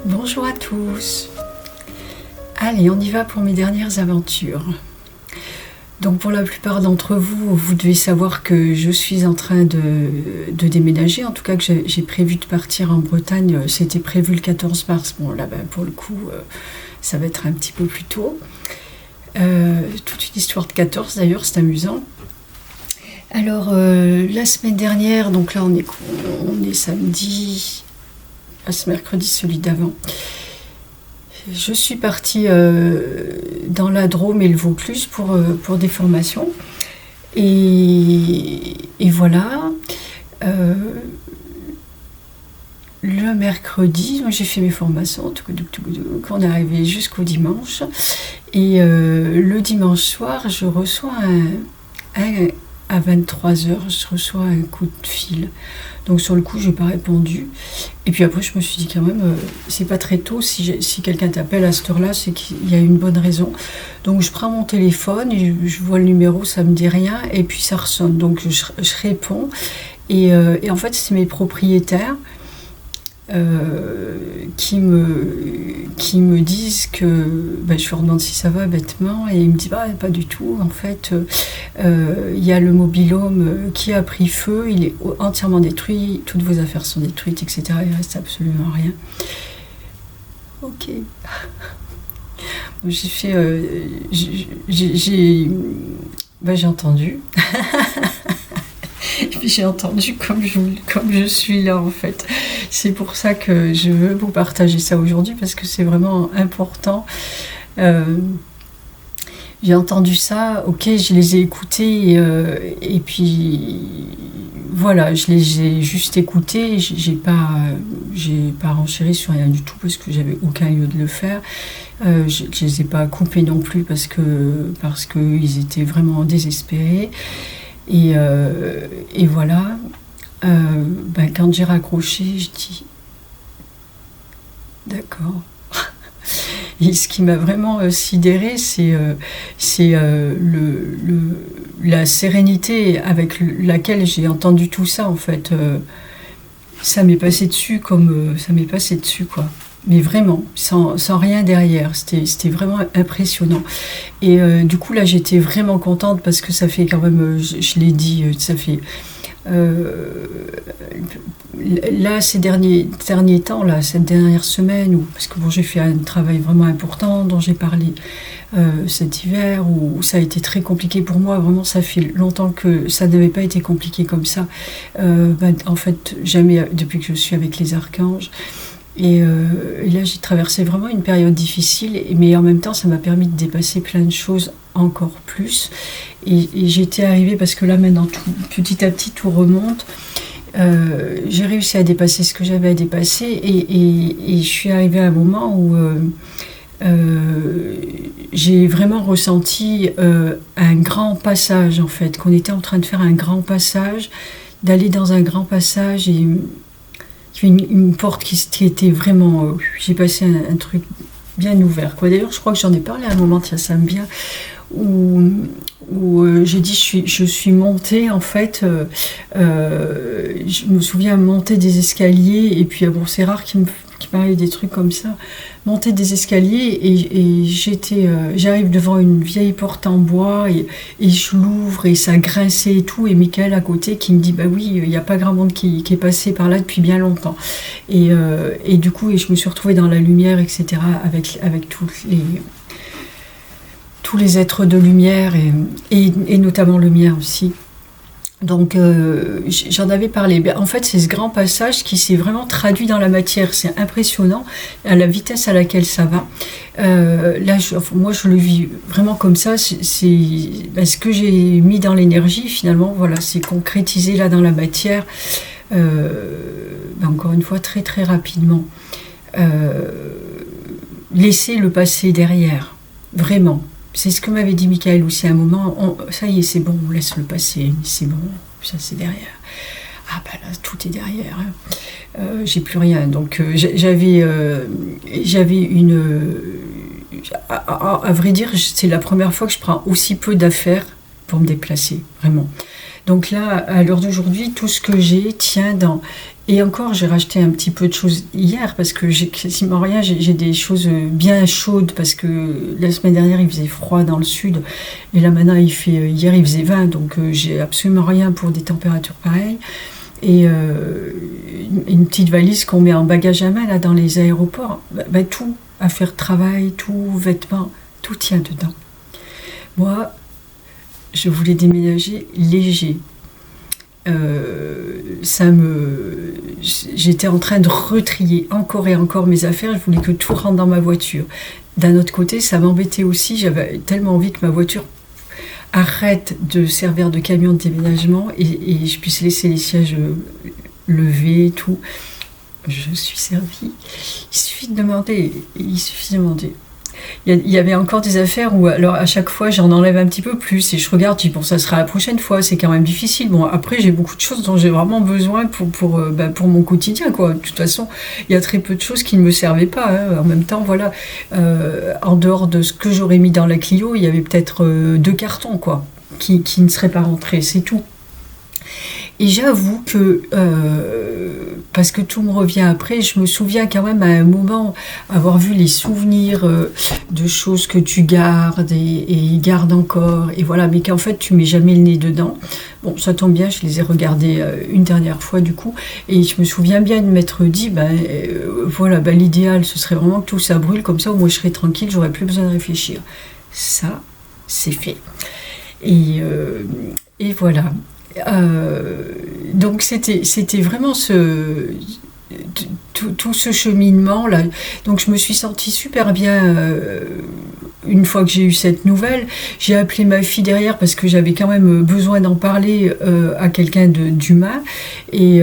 Bonjour à tous. Allez, on y va pour mes dernières aventures. Donc pour la plupart d'entre vous, vous devez savoir que je suis en train de déménager, en tout cas que j'ai prévu de partir en Bretagne, c'était prévu le 14 mars. Bon là pour le coup, ça va être un petit peu plus tôt. Toute une histoire de 14 d'ailleurs, c'est amusant. Alors la semaine dernière, donc là on est samedi, ce mercredi, celui d'avant. Je suis partie dans la Drôme et le Vaucluse pour des formations. Et voilà. Le mercredi, j'ai fait mes formations. On est arrivé jusqu'au dimanche. Et le dimanche soir, je reçois à 23h, je reçois un coup de fil. Donc sur le coup, je n'ai pas répondu. Et puis après, je me suis dit quand même, c'est pas très tôt. Si quelqu'un t'appelle à cette heure-là, c'est qu'il y a une bonne raison. Donc je prends mon téléphone, et je vois le numéro, ça me dit rien, et puis ça ressonne. Donc je réponds. Et en fait, c'est mes propriétaires qui me disent que je leur demande si ça va bêtement, et ils me disent pas du tout, en fait il y a le mobil-home qui a pris feu, il est entièrement détruit, toutes vos affaires sont détruites, etc. Il reste absolument rien. Ok. J'ai fait j'ai entendu. Et puis j'ai entendu comme je suis là, en fait. C'est pour ça que je veux vous partager ça aujourd'hui, parce que c'est vraiment important. J'ai entendu ça, ok, je les ai écoutés, et puis voilà, je les ai juste écoutés. J'ai pas renchéri sur rien du tout, parce que j'avais aucun lieu de le faire. Je les ai pas coupés non plus, parce que ils étaient vraiment désespérés. Et voilà, quand j'ai raccroché, je dis d'accord. Et ce qui m'a vraiment sidérée, c'est la sérénité avec laquelle j'ai entendu tout ça, en fait. Ça m'est passé dessus ça m'est passé dessus, quoi. Mais vraiment, sans rien derrière. C'était vraiment impressionnant. Et du coup, là, j'étais vraiment contente, parce que ça fait quand même, je l'ai dit, ça fait... là, ces derniers temps, là, cette dernière semaine, parce que j'ai fait un travail vraiment important dont j'ai parlé cet hiver, où ça a été très compliqué pour moi. Vraiment, ça fait longtemps que ça n'avait pas été compliqué comme ça. En fait, jamais depuis que je suis avec les archanges. Et là, j'ai traversé vraiment une période difficile, mais en même temps, ça m'a permis de dépasser plein de choses encore plus. Et j'étais arrivée, parce que là, maintenant, petit à petit, tout remonte. J'ai réussi à dépasser ce que j'avais à dépasser, et je suis arrivée à un moment où j'ai vraiment ressenti un grand passage, en fait, qu'on était en train de faire un grand passage, d'aller dans un grand passage, et une porte qui était vraiment... j'ai passé un truc bien ouvert, quoi. D'ailleurs, je crois que j'en ai parlé à un moment, tiens, ça me vient, où j'ai dit, je suis montée, en fait, je me souviens monter des escaliers, et puis c'est rare qu'il m'arrive des trucs comme ça, monter des escaliers, et j'arrive devant une vieille porte en bois, et je l'ouvre, et ça grinçait et tout, et Michael à côté qui me dit oui, il n'y a pas grand monde qui est passé par là depuis bien longtemps, et du coup, je me suis retrouvée dans la lumière, etc., avec tous les êtres de lumière, et notamment le mien aussi. Donc j'en avais parlé. En fait, c'est ce grand passage qui s'est vraiment traduit dans la matière. C'est impressionnant à la vitesse à laquelle ça va. Là, moi, je le vis vraiment comme ça. C'est ce que j'ai mis dans l'énergie, finalement. Voilà, c'est concrétisé là dans la matière. Encore une fois, très très rapidement. Laisser le passé derrière, vraiment. C'est ce que m'avait dit Michael aussi à un moment. Ça y est, c'est bon, on laisse le passé, c'est bon, ça c'est derrière. Ah là, tout est derrière. J'ai plus rien. Donc j'avais une... à vrai dire, c'est la première fois que je prends aussi peu d'affaires pour me déplacer, vraiment. Donc là, à l'heure d'aujourd'hui, tout ce que j'ai tient dans... Et encore, j'ai racheté un petit peu de choses hier parce que j'ai quasiment rien. J'ai des choses bien chaudes parce que la semaine dernière, il faisait froid dans le sud. Et là, maintenant, hier, il faisait 20. Donc, j'ai absolument rien pour des températures pareilles. Et une petite valise qu'on met en bagage à main là, dans les aéroports. Tout, affaires de travail, tout, vêtements, tout tient dedans. Moi, je voulais déménager léger. J'étais en train de retrier encore et encore mes affaires, je voulais que tout rentre dans ma voiture. D'un autre côté, ça m'embêtait aussi, j'avais tellement envie que ma voiture arrête de servir de camion de déménagement et je puisse laisser les sièges levés et tout. Je suis servie. Il suffit de demander. Il y avait encore des affaires où, alors à chaque fois, j'en enlève un petit peu plus et je regarde, je dis bon, ça sera la prochaine fois, c'est quand même difficile. Bon, après, j'ai beaucoup de choses dont j'ai vraiment besoin pour mon quotidien, quoi. De toute façon, il y a très peu de choses qui ne me servaient pas, hein. En même temps, voilà, en dehors de ce que j'aurais mis dans la Clio, il y avait peut-être 2 cartons, quoi, qui ne seraient pas rentrés, c'est tout. Et j'avoue que, parce que tout me revient après, je me souviens quand même à un moment avoir vu les souvenirs de choses que tu gardes et gardes encore, et voilà, mais qu'en fait tu mets jamais le nez dedans. Bon, ça tombe bien, je les ai regardés une dernière fois du coup, et je me souviens bien de m'être dit, l'idéal ce serait vraiment que tout ça brûle, comme ça au moins je serais tranquille, j'aurais plus besoin de réfléchir. Ça, c'est fait. Et voilà. Donc c'était vraiment tout ce cheminement là. Donc je me suis sentie super bien une fois que j'ai eu cette nouvelle. J'ai appelé ma fille derrière parce que j'avais quand même besoin d'en parler à quelqu'un d'humain et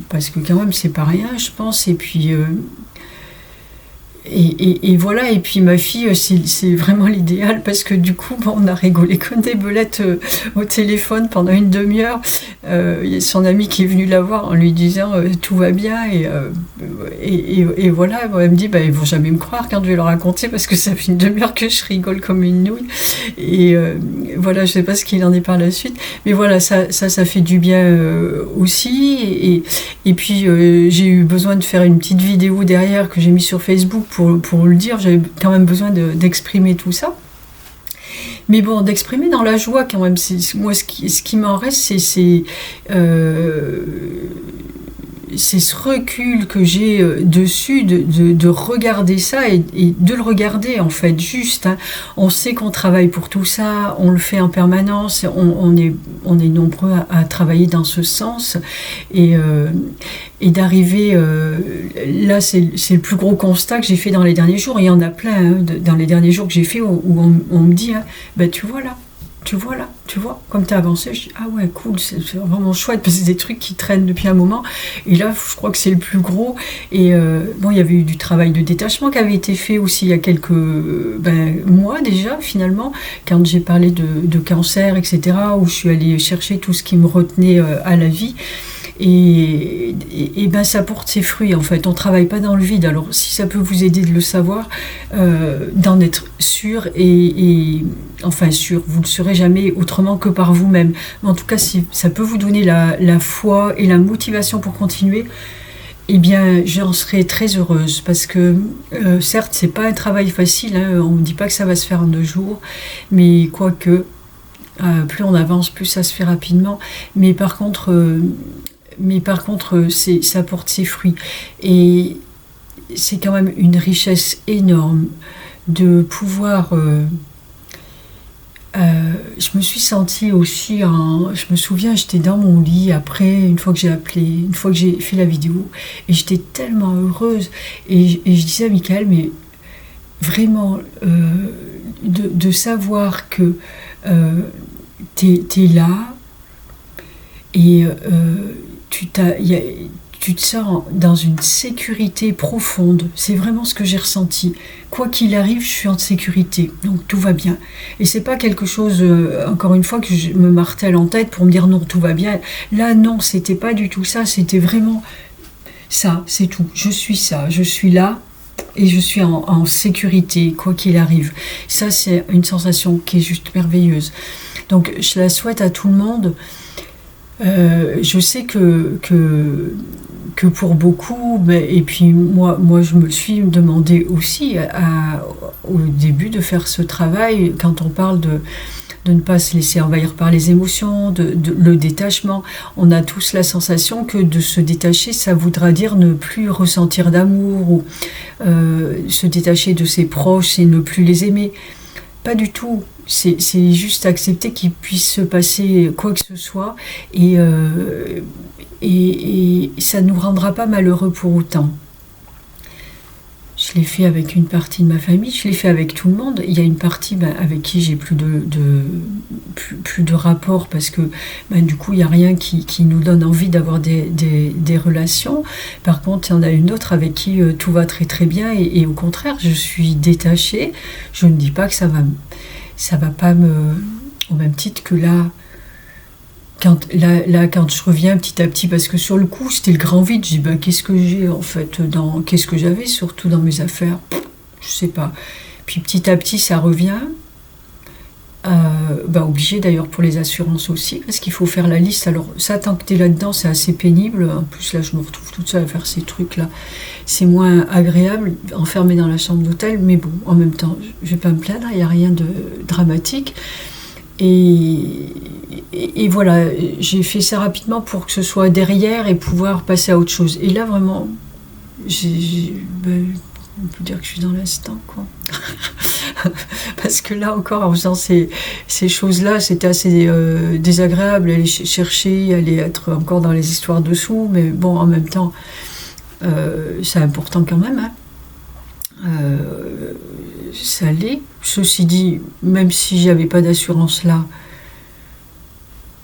parce que quand même c'est pas rien, je pense. Et puis et voilà, et puis ma fille, c'est vraiment l'idéal parce que du coup, on a rigolé comme des belettes au téléphone pendant une demi-heure. Il y a son ami qui est venu la voir en lui disant tout va bien et voilà, elle me dit ils vont jamais me croire quand je vais leur raconter parce que ça fait une demi-heure que je rigole comme une nouille et voilà, je sais pas ce qu'il en est par la suite, mais voilà, ça fait du bien aussi et puis j'ai eu besoin de faire une petite vidéo derrière que j'ai mis sur Facebook pour le dire, j'avais quand même besoin d'exprimer tout ça. Mais bon, d'exprimer dans la joie quand même. Moi, ce qui m'en reste, c'est ce recul que j'ai dessus, de regarder ça et de le regarder en fait juste. Hein. On sait qu'on travaille pour tout ça, on le fait en permanence, on est nombreux à travailler dans ce sens et d'arriver là, c'est le plus gros constat que j'ai fait dans les derniers jours. Il y en a plein dans les derniers jours que j'ai fait où on me dit tu vois là. Tu vois, comme tu as avancé, je dis ah ouais, cool, c'est vraiment chouette parce que c'est des trucs qui traînent depuis un moment. Et là, je crois que c'est le plus gros. Et il y avait eu du travail de détachement qui avait été fait aussi il y a quelques mois déjà, finalement, quand j'ai parlé de cancer, etc., où je suis allée chercher tout ce qui me retenait à la vie. Et ça porte ses fruits en fait, on travaille pas dans le vide. Alors si ça peut vous aider de le savoir, d'en être sûr sûr, vous le serez jamais autrement que par vous-même, mais en tout cas si ça peut vous donner la foi et la motivation pour continuer, eh bien j'en serai très heureuse parce que certes c'est pas un travail facile, hein, on ne dit pas que ça va se faire en 2 jours, mais quoique plus on avance plus ça se fait rapidement, mais par contre ça porte ses fruits. Et c'est quand même une richesse énorme de pouvoir... je me suis sentie aussi... je me souviens, j'étais dans mon lit après, une fois que j'ai appelé, une fois que j'ai fait la vidéo, et j'étais tellement heureuse. Et je disais à Michael, mais vraiment, de savoir que t'es là, et... tu te sens dans une sécurité profonde. C'est vraiment ce que j'ai ressenti. Quoi qu'il arrive, je suis en sécurité. Donc tout va bien. Et c'est pas quelque chose, encore une fois, que je me martèle en tête pour me dire non, tout va bien. Là, non, c'était pas du tout ça. C'était vraiment ça, c'est tout. Je suis ça. Je suis là. et je suis en sécurité, quoi qu'il arrive. Ça, c'est une sensation qui est juste merveilleuse. Donc, je la souhaite à tout le monde. Je sais que pour beaucoup, et puis moi je me le suis demandé aussi au début de faire ce travail, quand on parle de ne pas se laisser envahir par les émotions, le détachement. On a tous la sensation que de se détacher, ça voudra dire ne plus ressentir d'amour, ou se détacher de ses proches et ne plus les aimer. Pas du tout. C'est juste accepter qu'il puisse se passer quoi que ce soit, et ça ne nous rendra pas malheureux pour autant. Je l'ai fait avec une partie de ma famille, je l'ai fait avec tout le monde. Il y a une partie avec qui j'ai plus de rapport, parce que du coup il n'y a rien qui nous donne envie d'avoir des relations. Par contre, il y en a une autre avec qui tout va très très bien, et au contraire, je suis détachée. Je ne dis pas que ça va pas au même titre que là, quand je reviens petit à petit, parce que sur le coup c'était le grand vide. Je dis qu'est-ce que j'ai en fait, qu'est-ce que j'avais surtout dans mes affaires, je sais pas. Puis petit à petit ça revient, obligé d'ailleurs pour les assurances aussi, parce qu'il faut faire la liste. Alors ça, tant que t'es là-dedans, c'est assez pénible. En plus là, je me retrouve toute seule à faire ces trucs là, c'est moins agréable, enfermée dans la chambre d'hôtel, mais bon, en même temps je vais pas me plaindre, il n'y a rien de dramatique. Et voilà, j'ai fait ça rapidement pour que ce soit derrière et pouvoir passer à autre chose. Et là, vraiment, on peut dire que je suis dans l'instant, quoi. Parce que là encore, en faisant ces choses-là, c'était assez désagréable, aller chercher, aller être encore dans les histoires dessous, mais bon, en même temps, c'est important quand même, hein. Ça l'est. Ceci dit, même si j'avais pas d'assurance là,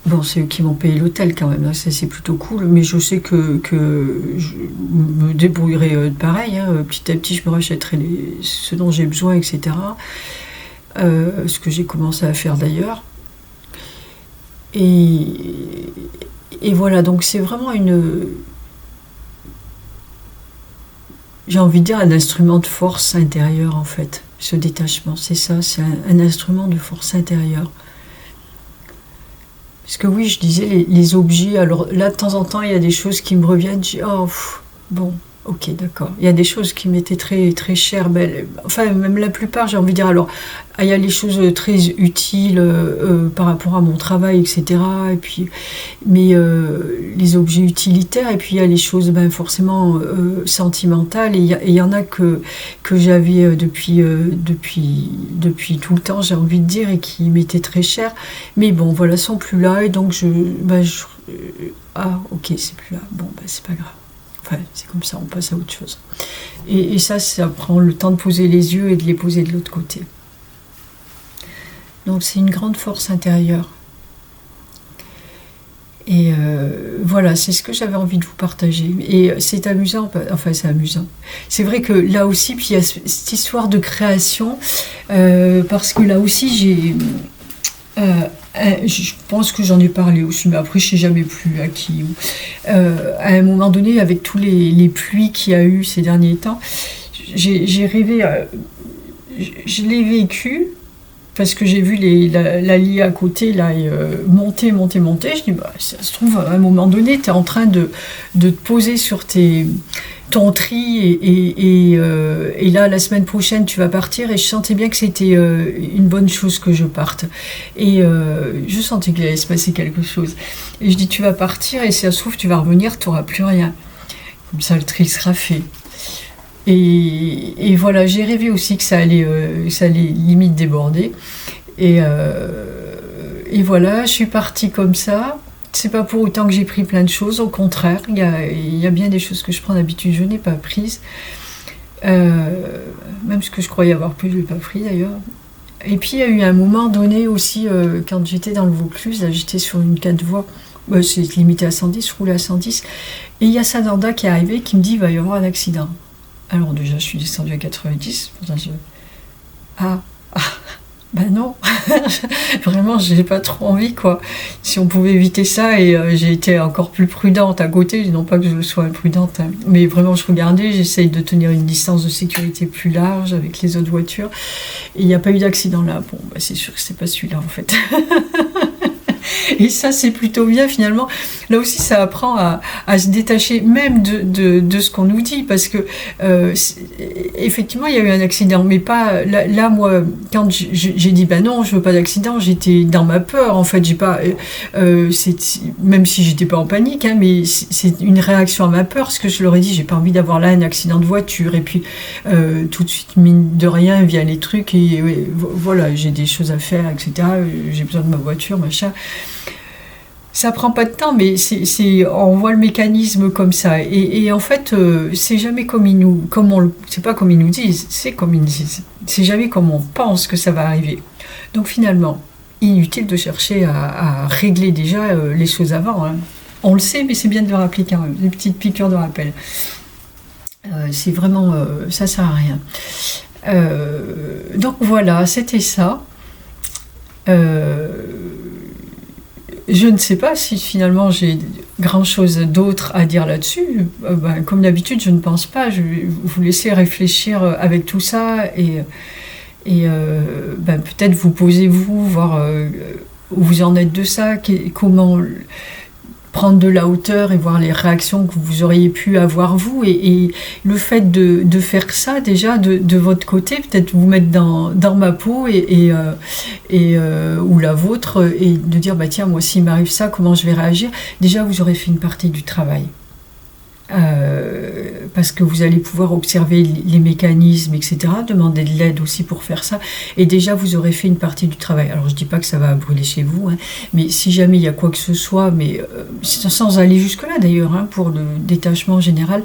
bon, c'est eux qui m'ont payé l'hôtel quand même, là, ça c'est plutôt cool, mais je sais que je me débrouillerai pareil, hein. Petit à petit je me rachèterai ce dont j'ai besoin, etc. Ce que j'ai commencé à faire d'ailleurs. Et voilà, donc c'est vraiment j'ai envie de dire un instrument de force intérieure en fait, ce détachement, c'est ça, c'est un instrument de force intérieure. Parce que oui, je disais les objets, alors là de temps en temps il y a des choses qui me reviennent, je dis bon, ok, d'accord. Il y a des choses qui m'étaient très, très chères, enfin même la plupart, j'ai envie de dire. Alors il y a les choses très utiles par rapport à mon travail, etc. Et puis, mais les objets utilitaires, et puis il y a les choses forcément sentimentales, et il y en a que j'avais depuis tout le temps, j'ai envie de dire, et qui m'étaient très chères. Mais bon, voilà, sont plus là, et donc ok, c'est plus là. Bon, c'est pas grave. Enfin, c'est comme ça, on passe à autre chose. Et ça prend le temps de poser les yeux et de les poser de l'autre côté. Donc c'est une grande force intérieure. Et voilà, c'est ce que j'avais envie de vous partager. Et c'est amusant, enfin c'est amusant. C'est vrai que là aussi, puis il y a cette histoire de création, parce que là aussi j'ai... je pense que j'en ai parlé aussi, mais après je ne sais jamais plus à qui. À un moment donné, avec tous les pluies qu'il y a eu ces derniers temps, j'ai rêvé, je l'ai vécu, parce que j'ai vu la lie à côté là, monter. Je dis, ça se trouve, à un moment donné, tu es en train de te poser sur ton tri, et là, la semaine prochaine, tu vas partir, et je sentais bien que c'était une bonne chose que je parte. Et je sentais qu'il allait se passer quelque chose. Et je dis, tu vas partir, et si ça se trouve, tu vas revenir, tu n'auras plus rien. Comme ça, le tri sera fait. Et voilà, j'ai rêvé aussi que ça allait limite déborder. Et voilà, je suis partie comme ça. C'est pas pour autant que j'ai pris plein de choses, au contraire, il y a bien des choses que je prends d'habitude, je n'ai pas prises. Même ce que je croyais avoir pris, je l'ai pas pris d'ailleurs. Et puis il y a eu un moment donné aussi, quand j'étais dans le Vaucluse, là, j'étais sur une 4 voies, c'est limité à 110, je roulais à 110, et il y a Sananda qui est arrivé, qui me dit, il va y avoir un accident. Alors déjà, je suis descendue à 90, pourtant Ben non, vraiment, j'ai pas trop envie, quoi. Si on pouvait éviter ça, et j'ai été encore plus prudente à côté, non pas que je sois imprudente, hein, mais vraiment, je regardais, j'essaye de tenir une distance de sécurité plus large avec les autres voitures, et il n'y a pas eu d'accident là. Bon, bah, c'est sûr que c'est pas celui-là, en fait. Et ça, c'est plutôt bien finalement. Là aussi, ça apprend à se détacher même de ce qu'on nous dit. Parce que, effectivement, il y a eu un accident. Mais pas. Là moi, quand j'ai dit, ben non, je veux pas d'accident, j'étais dans ma peur. En fait, j'ai pas. Même si j'étais pas en panique, hein, mais c'est une réaction à ma peur. Parce que je leur ai dit, j'ai pas envie d'avoir là un accident de voiture. Et puis, tout de suite, mine de rien, vient les trucs. Et voilà, j'ai des choses à faire, etc. J'ai besoin de ma voiture, machin. Ça prend pas de temps, mais on voit le mécanisme comme ça. Et en fait, c'est jamais c'est pas comme ils nous disent, c'est comme ils disent. C'est jamais comme on pense que ça va arriver. Donc finalement, inutile de chercher à régler déjà les choses avant, hein. On le sait, mais c'est bien de le rappeler quand même. Des petites piqûres de rappel. C'est vraiment, ça sert à rien. Donc voilà, c'était ça. Je ne sais pas si finalement j'ai grand-chose d'autre à dire là-dessus. Comme d'habitude, je ne pense pas. Je vais vous laisser réfléchir avec tout ça et peut-être vous posez-vous, voir où vous en êtes de ça, comment prendre de la hauteur et voir les réactions que vous auriez pu avoir vous, et le fait de faire ça déjà de votre côté, peut-être vous mettre dans ma peau ou la vôtre, et de dire bah tiens, moi s'il m'arrive ça, comment je vais réagir. Déjà vous aurez fait une partie du travail. Parce que vous allez pouvoir observer les mécanismes, etc., demander de l'aide aussi pour faire ça, et déjà vous aurez fait une partie du travail. Alors je dis pas que ça va brûler chez vous, hein, mais si jamais il y a quoi que ce soit, mais sans aller jusque là d'ailleurs, hein, pour le détachement général,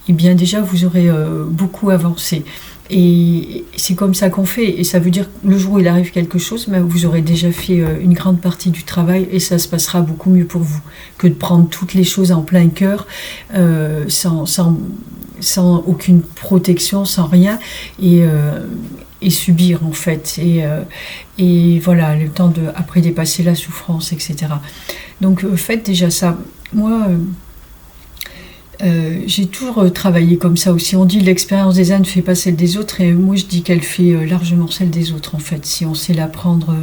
et bien déjà vous aurez beaucoup avancé. Et c'est comme ça qu'on fait, et ça veut dire que le jour où il arrive quelque chose, vous aurez déjà fait une grande partie du travail, et ça se passera beaucoup mieux pour vous que de prendre toutes les choses en plein cœur, sans aucune protection, sans rien, et subir en fait, et voilà, le temps de après dépasser la souffrance, etc. Donc faites déjà ça. Moi j'ai toujours travaillé comme ça aussi. On dit l'expérience des uns ne fait pas celle des autres, et moi je dis qu'elle fait largement celle des autres en fait, si on sait la prendre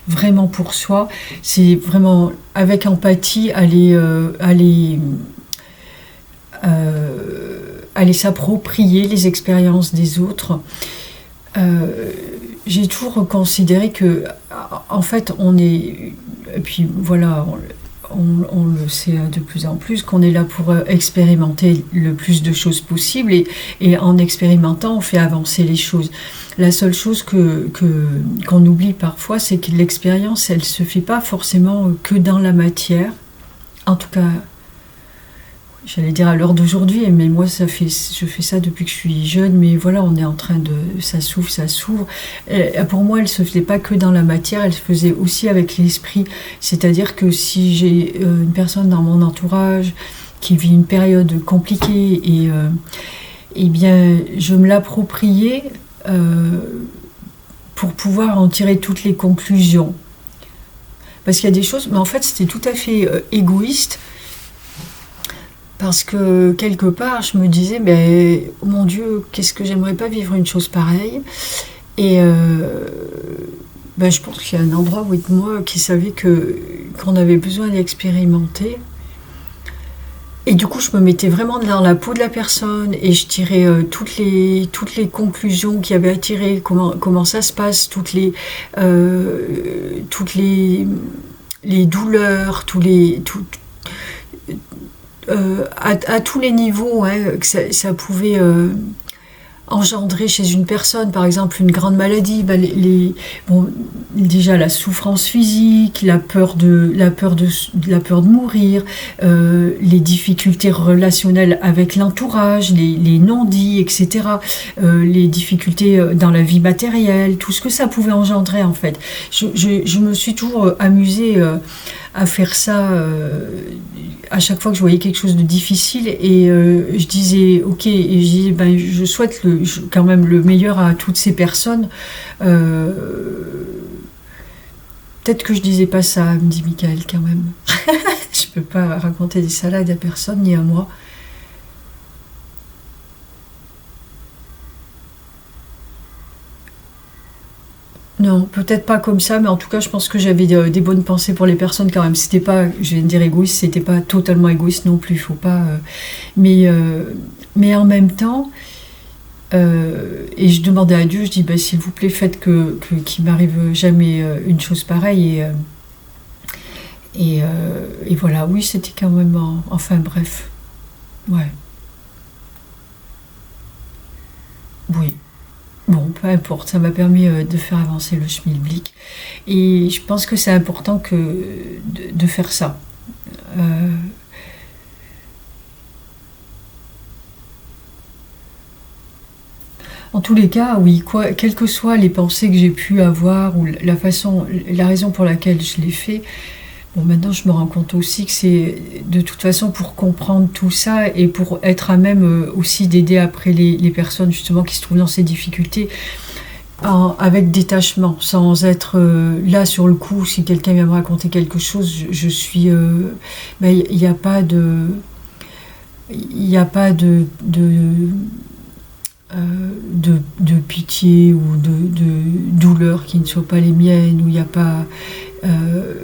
vraiment pour soi. C'est vraiment avec empathie aller s'approprier les expériences des autres. J'ai toujours considéré que en fait on est, et puis voilà, on le sait de plus en plus, qu'on est là pour expérimenter le plus de choses possible, et en expérimentant, on fait avancer les choses. La seule chose qu'on oublie parfois, c'est que l'expérience, elle se fait pas forcément que dans la matière. En tout cas, j'allais dire à l'heure d'aujourd'hui, mais moi je fais ça depuis que je suis jeune, mais voilà, on est en train ça s'ouvre. Et pour moi, elle se faisait pas que dans la matière, elle se faisait aussi avec l'esprit. C'est-à-dire que si j'ai une personne dans mon entourage qui vit une période compliquée, et bien je me l'appropriais pour pouvoir en tirer toutes les conclusions. Parce qu'il y a des choses, mais en fait c'était tout à fait égoïste. Parce que quelque part, je me disais, mon Dieu, qu'est-ce que j'aimerais pas vivre une chose pareille. Et je pense qu'il y a un endroit où moi qui savait qu'on avait besoin d'expérimenter. Et du coup, je me mettais vraiment dans la peau de la personne, et je tirais toutes les conclusions qu'il y avait à tirer, comment ça se passe, toutes les douleurs, à tous les niveaux, hein, que ça pouvait engendrer chez une personne, par exemple une grande maladie, déjà la souffrance physique, la peur de mourir, les difficultés relationnelles avec l'entourage, les non-dits, etc., les difficultés dans la vie matérielle, tout ce que ça pouvait engendrer en fait. Je me suis toujours amusée à faire ça à chaque fois que je voyais quelque chose de difficile, et je disais ok, et je disais ben, je souhaite quand même le meilleur à toutes ces personnes. Peut-être que je disais pas ça, me dit Michael quand même. Je peux pas raconter des salades à personne ni à moi. Non, peut-être pas comme ça, mais en tout cas, je pense que j'avais des bonnes pensées pour les personnes quand même. C'était pas, je viens de dire égoïste, c'était pas totalement égoïste non plus. Faut pas. Mais, euh, mais en même temps, et je demandais à Dieu, je dis, bah, s'il vous plaît, faites qu'il m'arrive jamais une chose pareille. Et voilà, oui, c'était quand même. Enfin, bref. Ouais, oui. Bon, peu importe, ça m'a permis de faire avancer le schmilblick. Et je pense que c'est important de faire ça. Euh, en tous les cas, oui, quoi, quelles que soient les pensées que j'ai pu avoir ou la raison pour laquelle je l'ai fait, bon, maintenant je me rends compte aussi que c'est de toute façon pour comprendre tout ça et pour être à même aussi d'aider après les personnes justement qui se trouvent dans ces difficultés avec détachement, sans être là sur le coup. Si quelqu'un vient me raconter quelque chose, je suis. Ben, il n'y a pas de. Il n'y a pas de pitié ou de douleur qui ne soient pas les miennes, où il n'y a pas euh,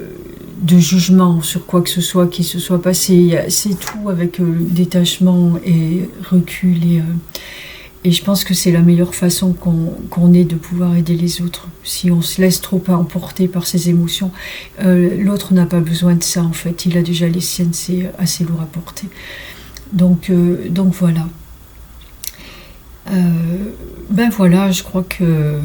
de jugement sur quoi que ce soit qui se soit passé. C'est tout avec détachement et recul. Et je pense que c'est la meilleure façon qu'on ait de pouvoir aider les autres. Si on se laisse trop emporter par ses émotions, l'autre n'a pas besoin de ça en fait. Il a déjà les siennes, c'est assez lourd à porter. Donc voilà. Ben voilà, je crois que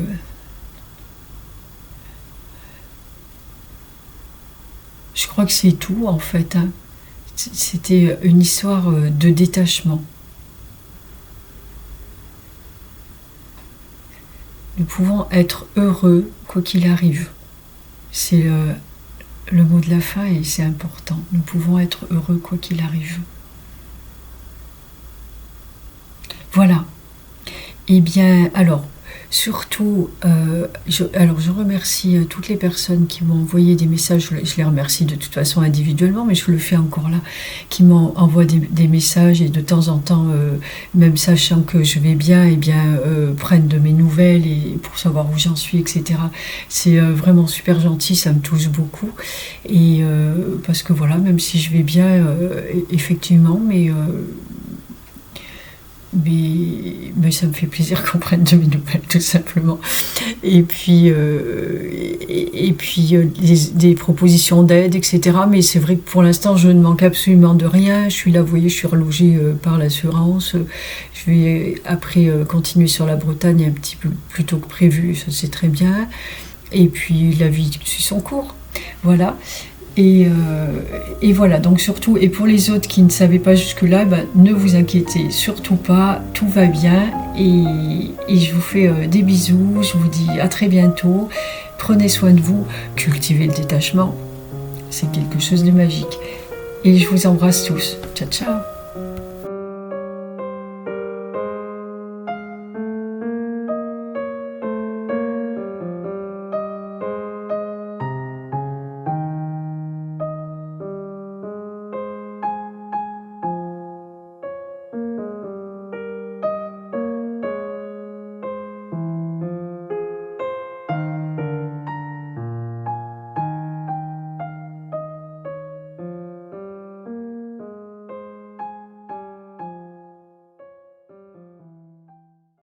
c'est tout en fait, hein. C'était une histoire de détachement. Nous pouvons être heureux quoi qu'il arrive. C'est le mot de la fin et c'est important. Nous pouvons être heureux quoi qu'il arrive. Voilà. Eh bien, alors, surtout, je remercie toutes les personnes qui m'ont envoyé des messages. Je les remercie de toute façon individuellement, mais je le fais encore là, qui m'envoient des messages et de temps en temps, même sachant que je vais bien, eh bien, prennent de mes nouvelles et pour savoir où j'en suis, etc. C'est vraiment super gentil, ça me touche beaucoup. Et parce que voilà, même si je vais bien, effectivement, mais ça me fait plaisir qu'on prenne de mes nouvelles, tout simplement. Et puis, des propositions d'aide, etc. Mais c'est vrai que pour l'instant, je ne manque absolument de rien. Je suis là, vous voyez, je suis relogée par l'assurance. Je vais après continuer sur la Bretagne un petit peu plus tôt que prévu, ça c'est très bien. Et puis, la vie suit son cours. Voilà. Et voilà, donc surtout, et pour les autres qui ne savaient pas jusque-là, ben, ne vous inquiétez surtout pas, tout va bien, et je vous fais des bisous, je vous dis à très bientôt, prenez soin de vous, cultivez le détachement, c'est quelque chose de magique, et je vous embrasse tous, ciao ciao.